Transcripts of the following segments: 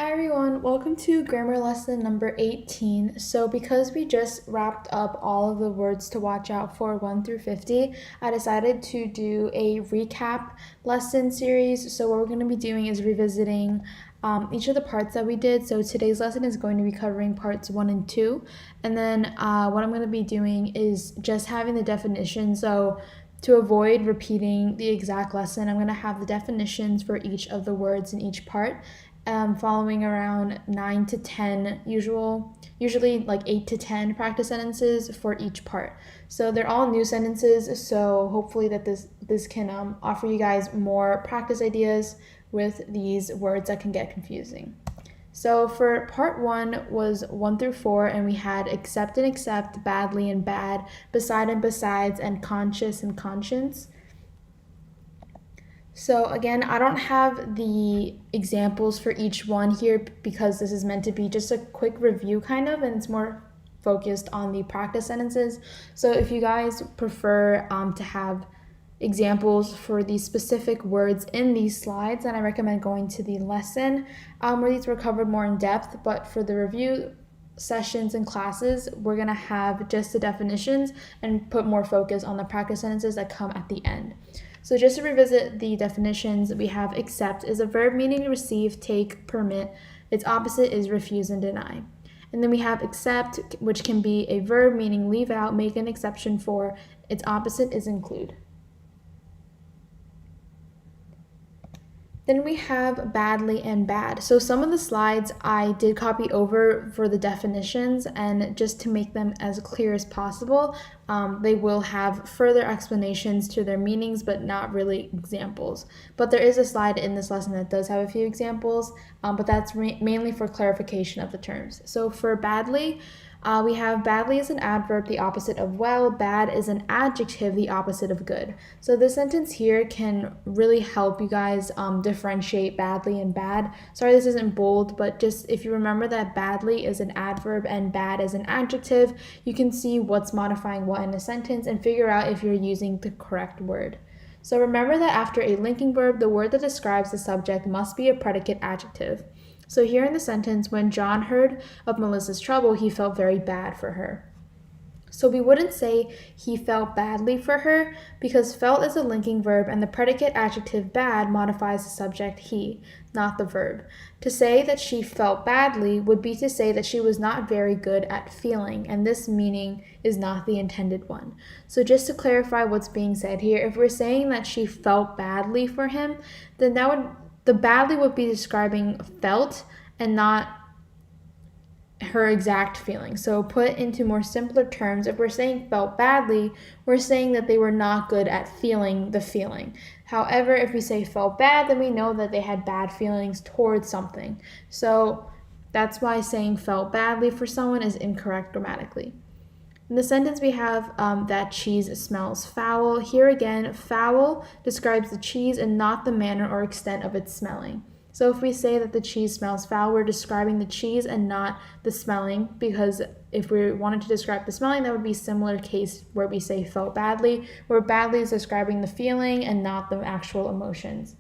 Hi everyone, welcome to grammar lesson number 18. So because we just wrapped up all of the words to watch out for 1 through 50, I decided to do a recap lesson series. So what we're going to be doing is revisiting each of the parts that we did. So today's lesson is going to be covering parts 1 and 2. And then what I'm going to be doing is just having the definition. So to avoid repeating the exact lesson, I'm going to have the definitions for each of the words in each part, following around 9 to 10 usually like 8 to 10 practice sentences for each part. So they're all new sentences, so hopefully that this can offer you guys more practice ideas with these words that can get confusing. So for part 1 was 1 through 4, and we had accept and accept, badly and bad, beside and besides, and conscious and conscience. So again, I don't have the examples for each one here because this is meant to be just a quick review kind of, and it's more focused on the practice sentences. So if you guys prefer to have examples for these specific words in these slides, then I recommend going to the lesson where these were covered more in depth. But for the review sessions and classes, we're going to have just the definitions and put more focus on the practice sentences that come at the end. So just to revisit the definitions, we have accept is a verb meaning receive, take, permit. Its opposite is refuse and deny. And then we have accept, which can be a verb meaning leave out, make an exception for. Its opposite is include. Then we have badly and bad. So some of the slides I did copy over for the definitions, and just to make them as clear as possible, they will have further explanations to their meanings, but not really examples. But there is a slide in this lesson that does have a few examples, but that's mainly for clarification of the terms. So for badly, we have badly is an adverb, the opposite of well. Bad is an adjective, the opposite of good. So this sentence here can really help you guys differentiate badly and bad. Sorry this isn't bold, but just if you remember that badly is an adverb and bad is an adjective, you can see what's modifying what in a sentence and figure out if you're using the correct word. So remember that after a linking verb, the word that describes the subject must be a predicate adjective. So here in the sentence, when John heard of Melissa's trouble, he felt very bad for her. So we wouldn't say he felt badly for her because felt is a linking verb and the predicate adjective bad modifies the subject he, not the verb. To say that she felt badly would be to say that she was not very good at feeling, and this meaning is not the intended one. So just to clarify what's being said here, if we're saying that she felt badly for him, then the badly would be describing felt and not her exact feeling. So put into more simpler terms, if we're saying felt badly, we're saying that they were not good at feeling the feeling. However, if we say felt bad, then we know that they had bad feelings towards something. So that's why saying felt badly for someone is incorrect grammatically. In the sentence we have that cheese smells foul. Here again, foul describes the cheese and not the manner or extent of its smelling. So if we say that the cheese smells foul, we're describing the cheese and not the smelling, because if we wanted to describe the smelling, that would be a similar case where we say felt badly, where badly is describing the feeling and not the actual emotions.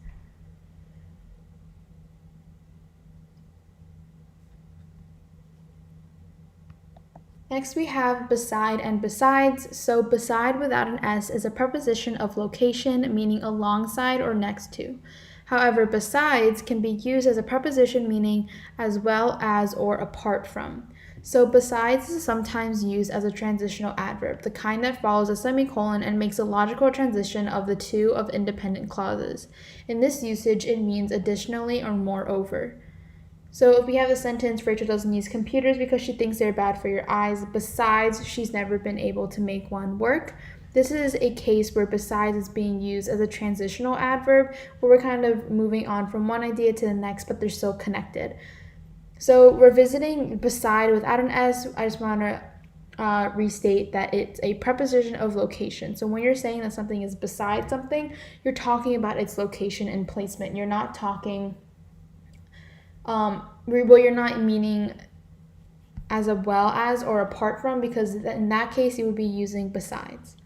Next we have beside and besides. So beside without an S is a preposition of location, meaning alongside or next to. However, besides can be used as a preposition meaning as well as or apart from. So besides is sometimes used as a transitional adverb, the kind that follows a semicolon and makes a logical transition of the two of independent clauses. In this usage, it means additionally or moreover. So if we have the sentence, Rachel doesn't use computers because she thinks they're bad for your eyes. Besides, she's never been able to make one work. This is a case where besides is being used as a transitional adverb, where we're kind of moving on from one idea to the next, but they're still connected. So we're visiting beside without an S. I just want to restate that it's a preposition of location. So when you're saying that something is beside something, you're talking about its location and placement. You're not talking you're not meaning as well as or apart from, because in that case you would be using besides.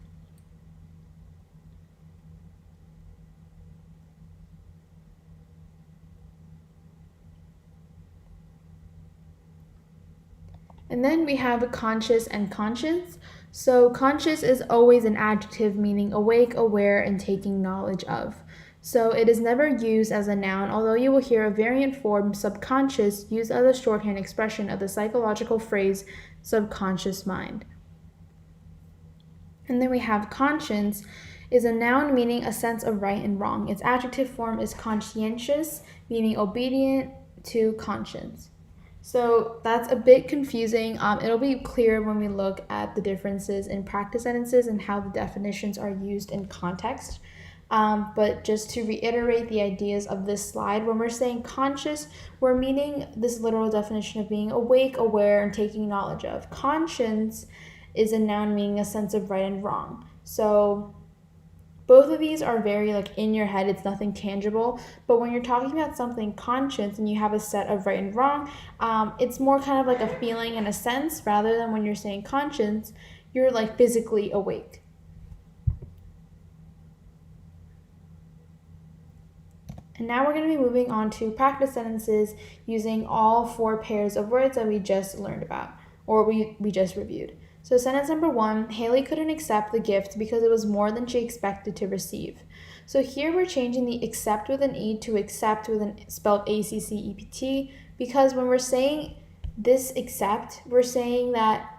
And then we have conscious and conscience. So conscious is always an adjective meaning awake, aware, and taking knowledge of. So it is never used as a noun, although you will hear a variant form, subconscious, used as a shorthand expression of the psychological phrase subconscious mind. And then we have conscience is a noun meaning a sense of right and wrong. Its adjective form is conscientious, meaning obedient to conscience. So that's a bit confusing. It'll be clear when we look at the differences in practice sentences and how the definitions are used in context. But just to reiterate the ideas of this slide, when we're saying conscious, we're meaning this literal definition of being awake, aware, and taking knowledge of. Conscience is a noun meaning a sense of right and wrong. So both of these are very like in your head, it's nothing tangible. But when you're talking about something conscious and you have a set of right and wrong, it's more kind of like a feeling and a sense rather than when you're saying conscience, you're like physically awake. And now we're going to be moving on to practice sentences using all 4 pairs of words that we just learned about, or we just reviewed. So sentence number 1, Haley couldn't accept the gift because it was more than she expected to receive. So here we're changing the accept with an E to accept with an spelled A-C-C-E-P-T, because when we're saying this accept, we're saying that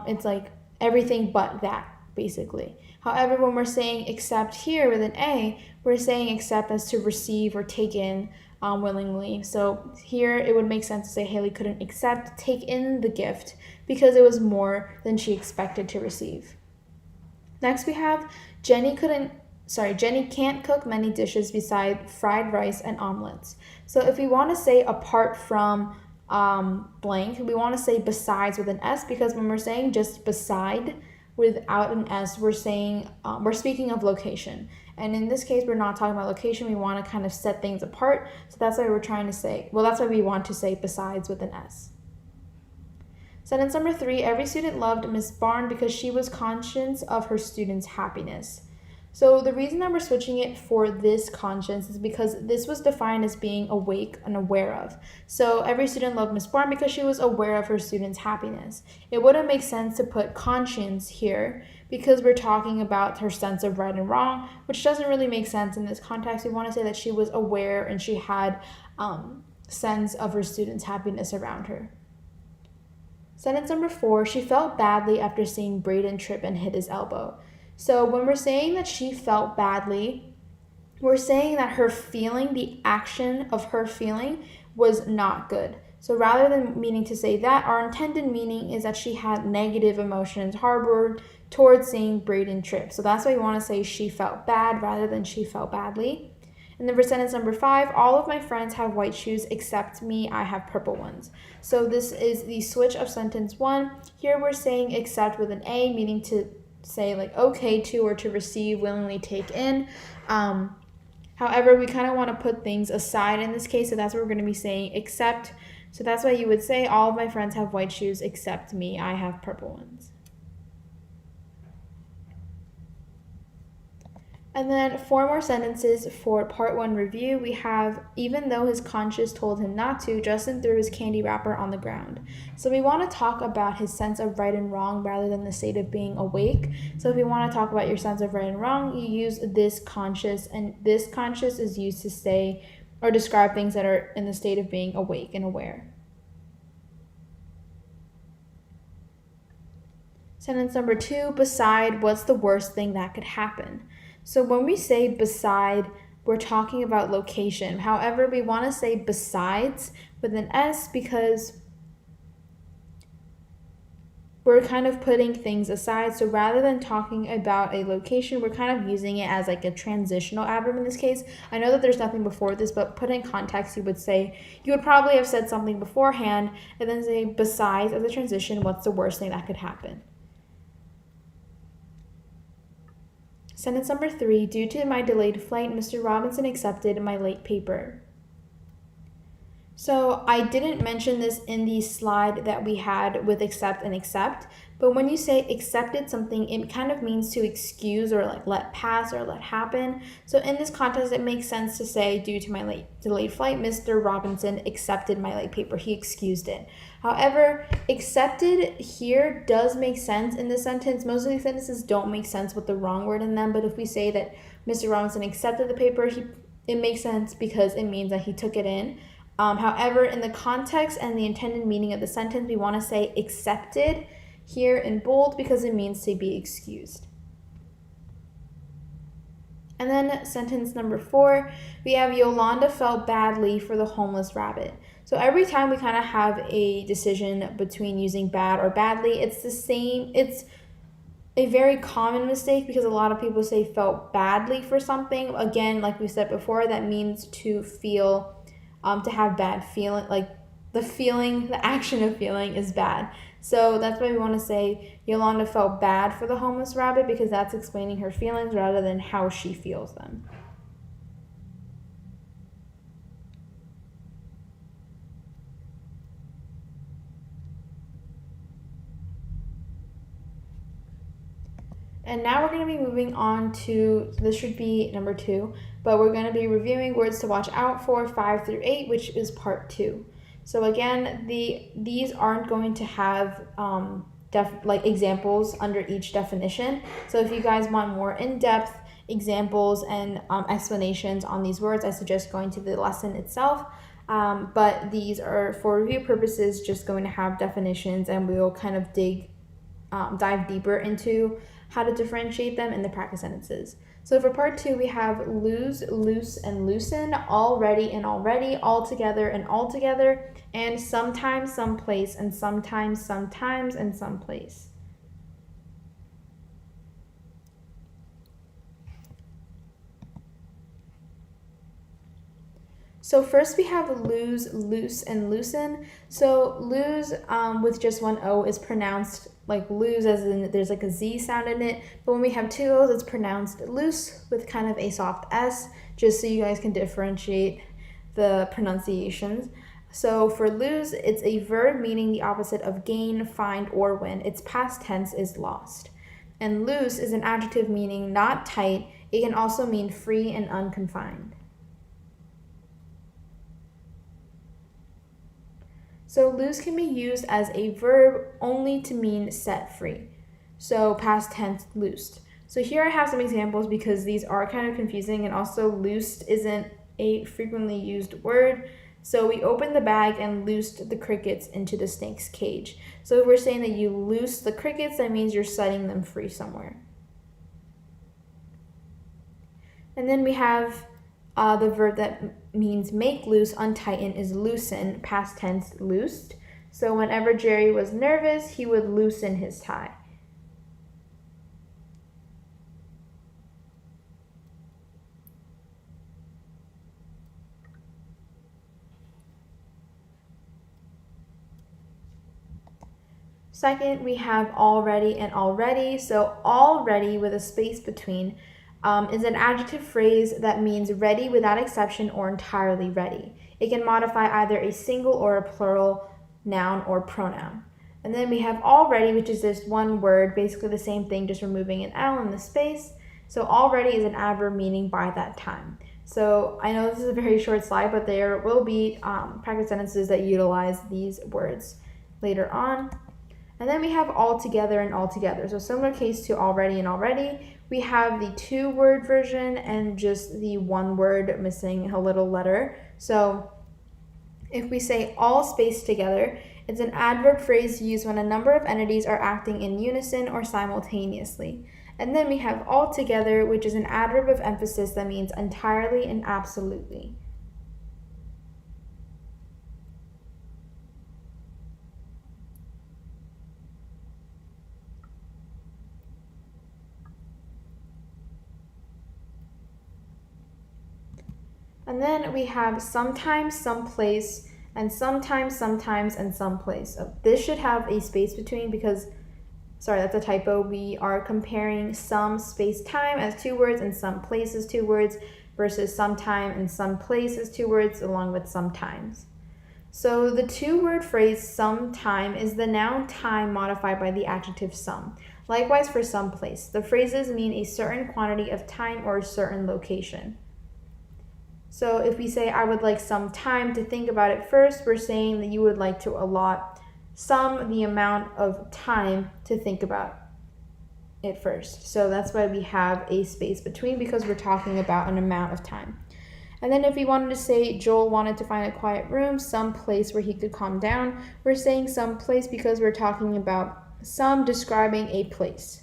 it's like everything but that, basically. However, when we're saying accept here with an A, we're saying accept as to receive or take in willingly. So here it would make sense to say Haley couldn't accept, take in the gift because it was more than she expected to receive. Next we have Jenny can't cook many dishes beside fried rice and omelets. So if we want to say apart from blank, we want to say besides with an S, because when we're saying just beside without an S, we're saying we're speaking of location. And in this case, we're not talking about location. We want to kind of set things apart. So that's why we're trying to say, well, that's why we want to say besides with an S. Sentence number 3, every student loved Miss Barn because she was conscious of her students' happiness. So the reason that we're switching it for this conscience is because this was defined as being awake and aware of. So every student loved Miss Barn because she was aware of her students' happiness. It wouldn't make sense to put conscience here because we're talking about her sense of right and wrong, which doesn't really make sense in this context. We want to say that she was aware and she had sense of her students' happiness around her. Sentence number 4, she felt badly after seeing Braden trip and hit his elbow. So when we're saying that she felt badly, we're saying that her feeling, the action of her feeling, was not good. So rather than meaning to say that, our intended meaning is that she had negative emotions harbored towards seeing Braden trip. So that's why we want to say she felt bad rather than she felt badly. And then for sentence number 5, all of my friends have white shoes except me, I have purple ones. So this is the switch of sentence 1. Here we're saying except with an A, meaning to say like okay to or to receive, willingly take in. However, we kind of want to put things aside in this case, so that's what we're going to be saying except. So that's why you would say all of my friends have white shoes except me, I have purple ones. And then 4 more sentences for part 1 review. We have, even though his conscience told him not to, Justin threw his candy wrapper on the ground. So we want to talk about his sense of right and wrong rather than the state of being awake. So if you want to talk about your sense of right and wrong, you use this conscious, and this conscious is used to say or describe things that are in the state of being awake and aware. Sentence number 2, beside, what's the worst thing that could happen? So when we say beside, we're talking about location. However, we want to say besides with an S because we're kind of putting things aside. So rather than talking about a location, we're kind of using it as like a transitional adverb in this case. I know that there's nothing before this, but put in context, you would probably have said something beforehand and then say besides as a transition, what's the worst thing that could happen? Sentence number 3, due to my delayed flight, Mr. Robinson accepted my late paper. So I didn't mention this in the slide that we had with accept and accept, but when you say accepted something, it kind of means to excuse or like let pass or let happen. So in this context, it makes sense to say, due to my delayed flight, Mr. Robinson accepted my late paper. He excused it. However, accepted here does make sense in this sentence. Most of these sentences don't make sense with the wrong word in them, but if we say that Mr. Robinson accepted the paper, it makes sense because it means that he took it in. However, in the context and the intended meaning of the sentence, we want to say accepted here in bold because it means to be excused. And then sentence number 4, we have Yolanda felt badly for the homeless rabbit. So every time we kind of have a decision between using bad or badly, it's the same. It's a very common mistake because a lot of people say felt badly for something. Again, like we said before, that means to feel, to have bad feeling, like the action of feeling is bad. So that's why we want to say Yolanda felt bad for the homeless rabbit, because that's explaining her feelings rather than how she feels them. And now we're going to be moving on to, this should be number 2, but we're going to be reviewing words to watch out for 5 through 8, which is part 2. So again, these aren't going to have examples under each definition. So if you guys want more in-depth examples and explanations on these words, I suggest going to the lesson itself. But these are, for review purposes, just going to have definitions, and we will kind of dive deeper into how to differentiate them in the practice sentences. So for part 2, we have lose, loose, and loosen, already and already, altogether and altogether, and sometimes, someplace, and sometimes, sometimes, and someplace. So first we have lose, loose, and loosen. So lose with just one O is pronounced like lose, as in there's like a Z sound in it. But when we have 2 O's, it's pronounced loose with kind of a soft S, just so you guys can differentiate the pronunciations. So for lose, it's a verb meaning the opposite of gain, find, or win. Its past tense is lost. And loose is an adjective meaning not tight. It can also mean free and unconfined. So loose can be used as a verb only to mean set free. So past tense, loosed. So here I have some examples because these are kind of confusing, and also loosed isn't a frequently used word. So we opened the bag and loosed the crickets into the snake's cage. So if we're saying that you loose the crickets, that means you're setting them free somewhere. And then we have the verb that means make loose, untighten, is loosen, past tense, loosed. So whenever Jerry was nervous, he would loosen his tie. Second, we have already and already. So already with a space between is an adjective phrase that means ready without exception or entirely ready. It can modify either a single or a plural noun or pronoun. And then we have already, which is just one word, basically the same thing, just removing an L in the space. So already is an adverb meaning by that time. So I know this is a very short slide, but there will be practice sentences that utilize these words later on. And then we have altogether and altogether. So similar case to already and already. We have the 2-word version and just the 1 word missing a little letter. So if we say all spaced together, it's an adverb phrase used when a number of entities are acting in unison or simultaneously. And then we have altogether, which is an adverb of emphasis that means entirely and absolutely. And then we have sometimes, someplace, and sometimes, sometimes, and someplace. So this should have a space between because, sorry, that's a typo. We are comparing some space time as 2 words and some place as 2 words versus sometime and some place as 2 words along with sometimes. So the two-word phrase sometime is the noun time modified by the adjective some. Likewise for someplace. The phrases mean a certain quantity of time or a certain location. So if we say, I would like some time to think about it first, we're saying that you would like to allot the amount of time to think about it first. So that's why we have a space between, because we're talking about an amount of time. And then if we wanted to say Joel wanted to find a quiet room, some place where he could calm down, we're saying some place because we're talking about some describing a place.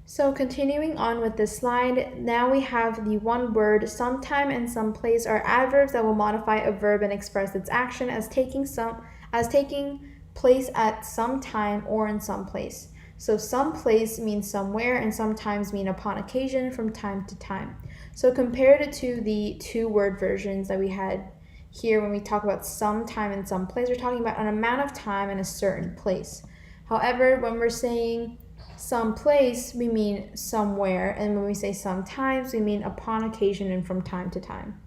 So continuing on with this slide, now we have the one word sometime and someplace are adverbs that will modify a verb and express its action as taking place at some time or in some place. So someplace means somewhere and sometimes mean upon occasion from time to time. So compared it to the two-word versions that we had here when we talk about sometime and someplace, we're talking about an amount of time in a certain place. However, when we're saying someplace, we mean somewhere, and when we say sometimes, we mean upon occasion and from time to time.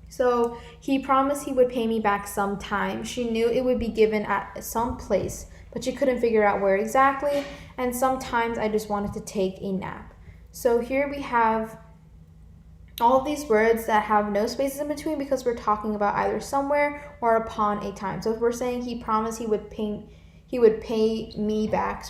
So he promised he would pay me back sometime. She knew it would be given at some place, but she couldn't figure out where exactly, and sometimes I just wanted to take a nap. So here we have all of these words that have no spaces in between because we're talking about either somewhere or upon a time. So if we're saying he promised he would pay me back,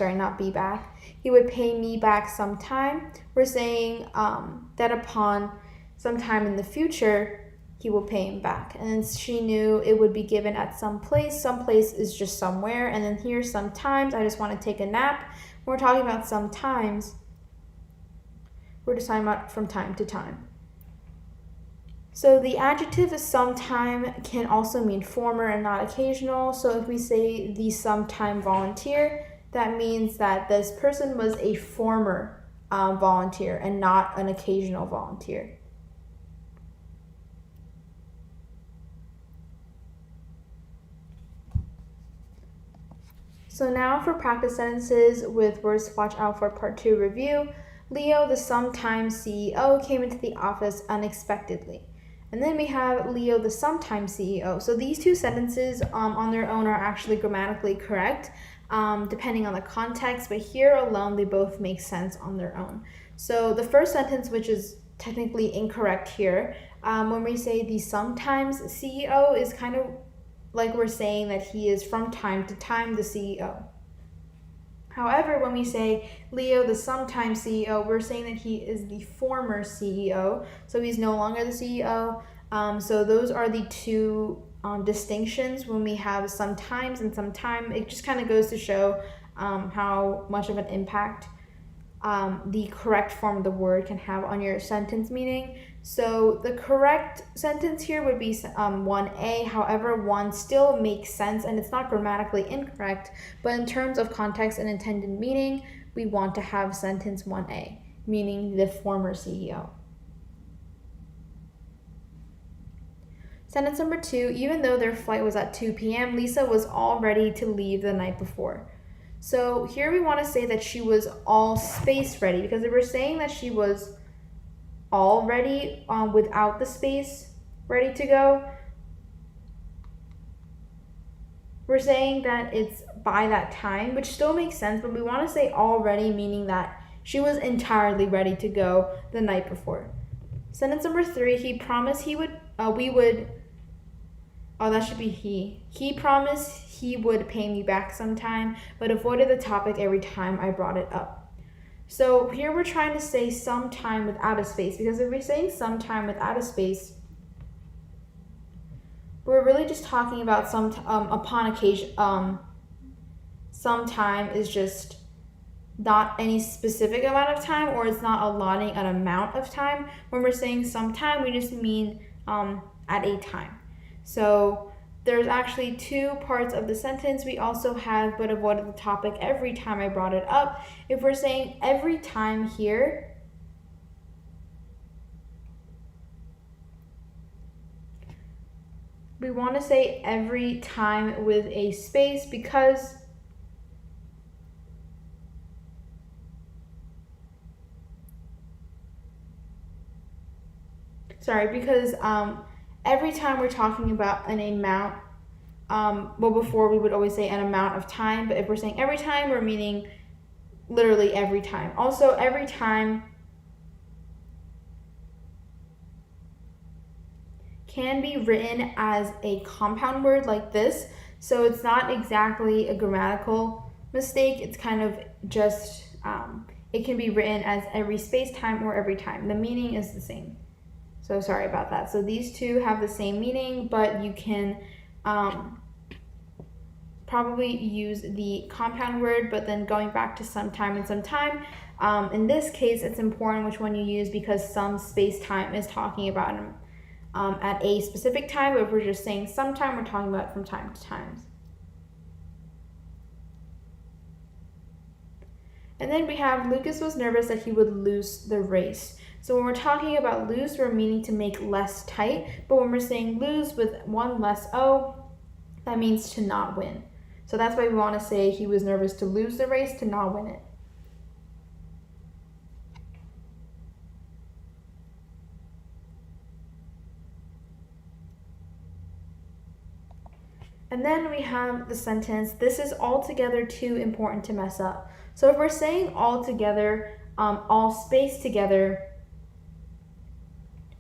he would pay me back sometime. We're saying that upon sometime in the future, he will pay him back. And then she knew it would be given at some place. Some place is just somewhere. And then here, sometimes, I just want to take a nap. When we're talking about sometimes, we're just talking about from time to time. So the adjective sometime can also mean former and not occasional. So if we say the sometime volunteer, that means that this person was a former volunteer and not an occasional volunteer. So now for practice sentences with words to watch out for part 2 review. Leo, the sometime CEO, came into the office unexpectedly. And then we have Leo, the sometime CEO. So these two sentences on their own are actually grammatically correct, depending on the context, but here alone they both make sense on their own. So the first sentence, which is technically incorrect here, when we say the sometimes CEO, is kind of like we're saying that he is from time to time the CEO. However, when we say Leo, the sometime CEO, we're saying that he is the former CEO, so he's no longer the CEO. So those are the two distinctions when we have sometimes and sometime. It just kind of goes to show how much of an impact the correct form of the word can have on your sentence meaning. So the correct sentence here would be 1A. However, 1 still makes sense and it's not grammatically incorrect, but in terms of context and intended meaning, we want to have sentence 1A, meaning the former CEO. Sentence number 2, even though their flight was at 2 p.m., Lisa was all ready to leave the night before. So here we want to say that she was all space ready, because if we're saying that she was all ready without the space ready to go, we're saying that it's by that time, which still makes sense, but we want to say all ready, meaning that she was entirely ready to go the night before. Sentence number 3, he promised he promised he would pay me back sometime, but avoided the topic every time I brought it up. So here we're trying to say sometime without a space, because if we're saying sometime without a space, we're really just talking about upon occasion. Sometime is just not any specific amount of time, or it's not allotting an amount of time. When we're saying sometime, we just mean at a time. So there's actually 2 parts of the sentence. We also have but avoided the topic every time I brought it up. If we're saying every time here, we want to say every time with a space because every time we're talking about an amount, well, before we would always say an amount of time, but if we're saying every time, we're meaning literally every time. Also, every time can be written as a compound word like this, so it's not exactly a grammatical mistake. It's kind of just, it can be written as every space, time, or every time. The meaning is the same. So sorry about that. So these two have the same meaning, but you can probably use the compound word, but then going back to sometime and sometime. In this case, it's important which one you use because some space-time is talking about at a specific time, but if we're just saying sometime, we're talking about from time to time. And then we have Lucas was nervous that he would lose the race. So when we're talking about lose, we're meaning to make less tight, but when we're saying lose with one less O, that means to not win. So that's why we want to say he was nervous to lose the race, to not win it. And then we have the sentence, this is altogether too important to mess up. So if we're saying all together, all spaced together,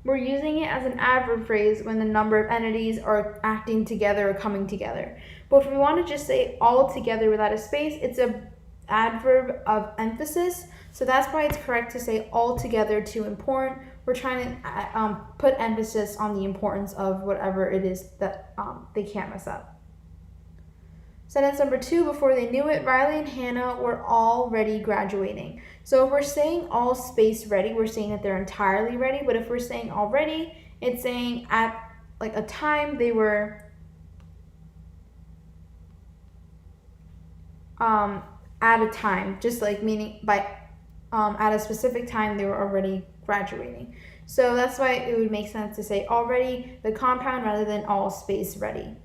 we're using it as an adverb phrase when the number of entities are acting together or coming together. But if we want to just say all together without a space, it's an adverb of emphasis. So that's why it's correct to say all together too important. We're trying to put emphasis on the importance of whatever it is that they can't mess up. Sentence number 2, before they knew it, Riley and Hannah were already graduating. So if we're saying all space ready, we're saying that they're entirely ready. But if we're saying already, it's saying at like a time they were at a time, just like meaning by at a specific time they were already graduating. So that's why it would make sense to say already, the compound, rather than all space ready.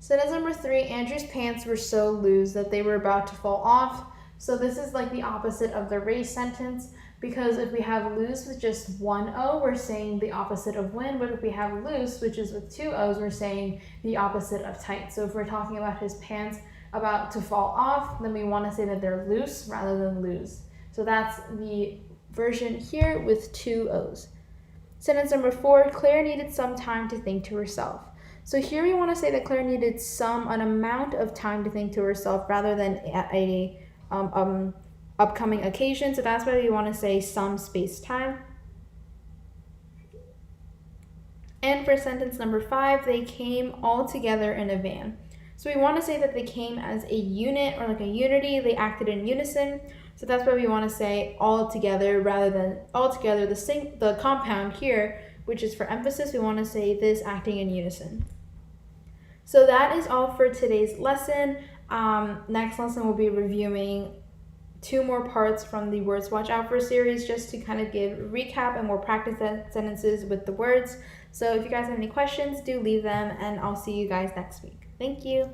Sentence number 3, Andrew's pants were so loose that they were about to fall off. So this is like the opposite of the race sentence, because if we have loose with just one O, we're saying the opposite of win, but if we have loose, which is with two O's, we're saying the opposite of tight. So if we're talking about his pants about to fall off, then we want to say that they're loose rather than lose. So that's the version here with two O's. Sentence number 4, Claire needed some time to think to herself. So here we want to say that Claire needed an amount of time to think to herself rather than at a upcoming occasion. So that's why we want to say some space time. And for sentence number 5, they came all together in a van. So we want to say that they came as a unit or like a unity. They acted in unison. So that's why we want to say all together rather than all together. The compound here, which is for emphasis, we want to say this acting in unison. So that is all for today's lesson. Next lesson we'll be reviewing 2 more parts from the Words Watch Out For series, just to kind of give a recap and more practice sentences with the words. So if you guys have any questions, do leave them, and I'll see you guys next week. Thank you.